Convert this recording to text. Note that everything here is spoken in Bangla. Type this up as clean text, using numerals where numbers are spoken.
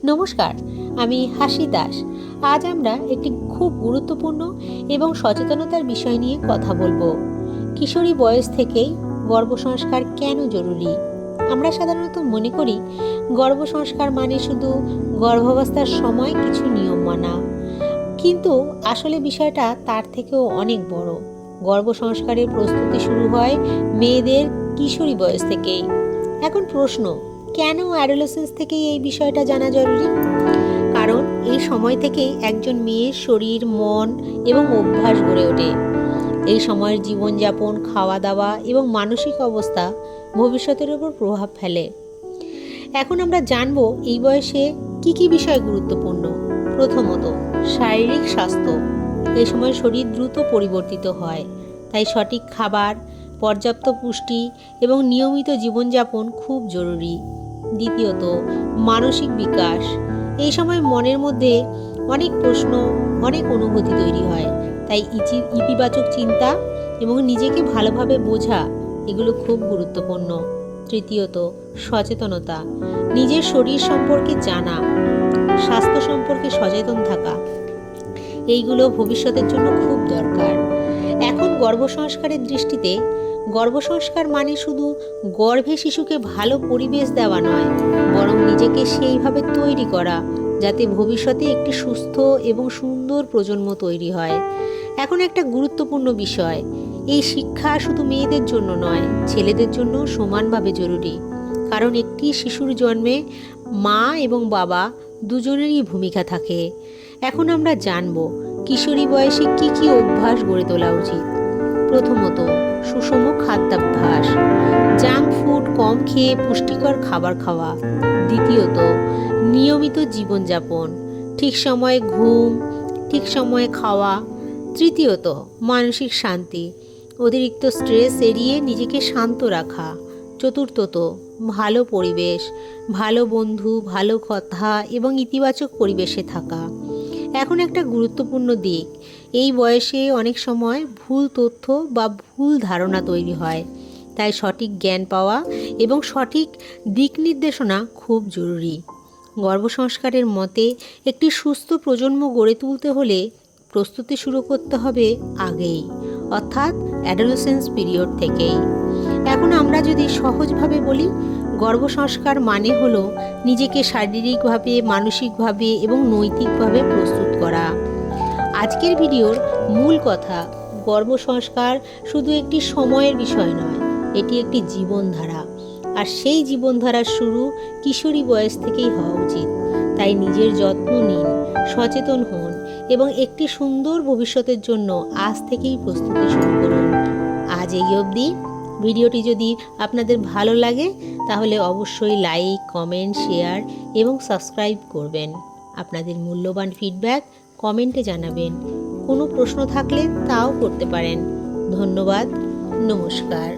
নমস্কার, আমি হাসি দাস। আজ আমরা একটি খুব গুরুত্বপূর্ণ এবং সচেতনতার বিষয় নিয়ে কথা বলবো। কিশোরী বয়স থেকেই গর্ভসংস্কার কেন জরুরি? আমরা সাধারণত মনে করি গর্ভসংস্কার মানে শুধু গর্ভাবস্থার সময় কিছু নিয়ম মানা, কিন্তু আসলে বিষয়টা তার থেকেও অনেক বড়। গর্ভসংস্কারের প্রস্তুতি শুরু হয় মেয়েদের কিশোরী বয়স থেকেই। এখন প্রশ্ন, কেন অ্যাডোলেসেন্স থেকেই এই বিষয়টা জানা জরুরি? কারণ এই সময় থেকেই একজন মেয়ের শরীর, মন এবং অভ্যাস গড়ে ওঠে। এই সময়ের জীবনযাপন, খাওয়া দাওয়া এবং মানসিক অবস্থা ভবিষ্যতের উপর প্রভাব ফেলে। এখন আমরা জানব এই বয়সে কি বিষয় গুরুত্বপূর্ণ। প্রথমত, শারীরিক স্বাস্থ্য। এই সময় শরীর দ্রুত পরিবর্তিত হয়, তাই সঠিক খাবার, পর্যাপ্ত পুষ্টি এবং নিয়মিত জীবনযাপন খুব জরুরি। দ্বিতীয়ত, মানসিক বিকাশ। এই সময় মনের মধ্যে অনেক প্রশ্ন, অনেক অনুভূতি তৈরি হয়, তাই ইতিবাচক চিন্তা এবং নিজেকে ভালোভাবে বোঝা এগুলো খুব গুরুত্বপূর্ণ। তৃতীয়ত, সচেতনতা। নিজের শরীর সম্পর্কে জানা, স্বাস্থ্য সম্পর্কে সচেতন থাকা, এইগুলো ভবিষ্যতের জন্য খুব দরকার। এখন গর্ভসংস্কারের দৃষ্টিতে গর্ভসংস্কার মানে শুধু গর্ভে শিশুকে ভালো পরিবেশ দেওয়া নয়, বরং নিজেকে সেইভাবে তৈরি করা যাতে ভবিষ্যতে একটি সুস্থ এবং সুন্দর প্রজন্ম তৈরি হয়। এখন একটা গুরুত্বপূর্ণ বিষয়, এই শিক্ষা শুধু মেয়েদের জন্য নয়, ছেলেদের জন্য সমানভাবে জরুরি। কারণ একটি শিশুর জন্মে মা এবং বাবা দুজনেরই ভূমিকা থাকে। এখন আমরা জানব কিশোরী বয়সে কি অভ্যাস গড়ে তোলা উচিত। প্রথমত, সুষম খাদ্যাভ্যাস। জাঙ্ক ফুড কম খেয়ে পুষ্টিকর খাবার খাওয়া। দ্বিতীয়ত, নিয়মিত জীবনযাপন, ঠিক সময়ে ঘুম, ঠিক সময়ে খাওয়া। তৃতীয়ত, মানসিক শান্তি, অতিরিক্ত স্ট্রেস এড়িয়ে নিজেকে শান্ত রাখা। চতুর্থত, ভালো পরিবেশ, ভালো বন্ধু, ভালো কথা এবং ইতিবাচক পরিবেশে থাকা। এখন একটা গুরুত্বপূর্ণ দিক, এই বয়সে অনেক সময় ভুল তথ্য বা ভুল ধারণা তৈরি হয়, তাই সঠিক জ্ঞান পাওয়া এবং সঠিক দিক নির্দেশনা খুব জরুরি। গর্ভসংস্কারের মতে একটি সুস্থ প্রজন্ম গড়ে তুলতে হলে প্রস্তুতি শুরু করতে হবে আগেই, অর্থাৎ অ্যাডোলেসেন্স পিরিয়ড থেকেই। এখন আমরা যদি সহজভাবে বলি, গর্ভসংস্কার মানে হলো নিজেকে শারীরিকভাবে, মানসিকভাবে এবং নৈতিকভাবে প্রস্তুত করা। আজকের ভিডিওর মূল কথা, গর্ভসংস্কার শুধু একটি সময়ের বিষয় নয়, এটি একটি জীবনধারা। আর সেই জীবনধারার শুরু কিশোরী বয়স থেকেই হওয়া উচিত। তাই নিজের যত্ন নিন, সচেতন হন এবং একটি সুন্দর ভবিষ্যতের জন্য আজ থেকেই প্রস্তুতি শুরু করুন। আজ এই অবধি। ভিডিওটি যদি আপনাদের ভালো লাগে তাহলে অবশ্যই লাইক, কমেন্ট, শেয়ার এবং সাবস্ক্রাইব করবেন। আপনাদের মূল্যবান ফিডব্যাক কমেন্টে জানাবেন। কোনো প্রশ্ন থাকলে তাও করতে পারেন। ধন্যবাদ। নমস্কার।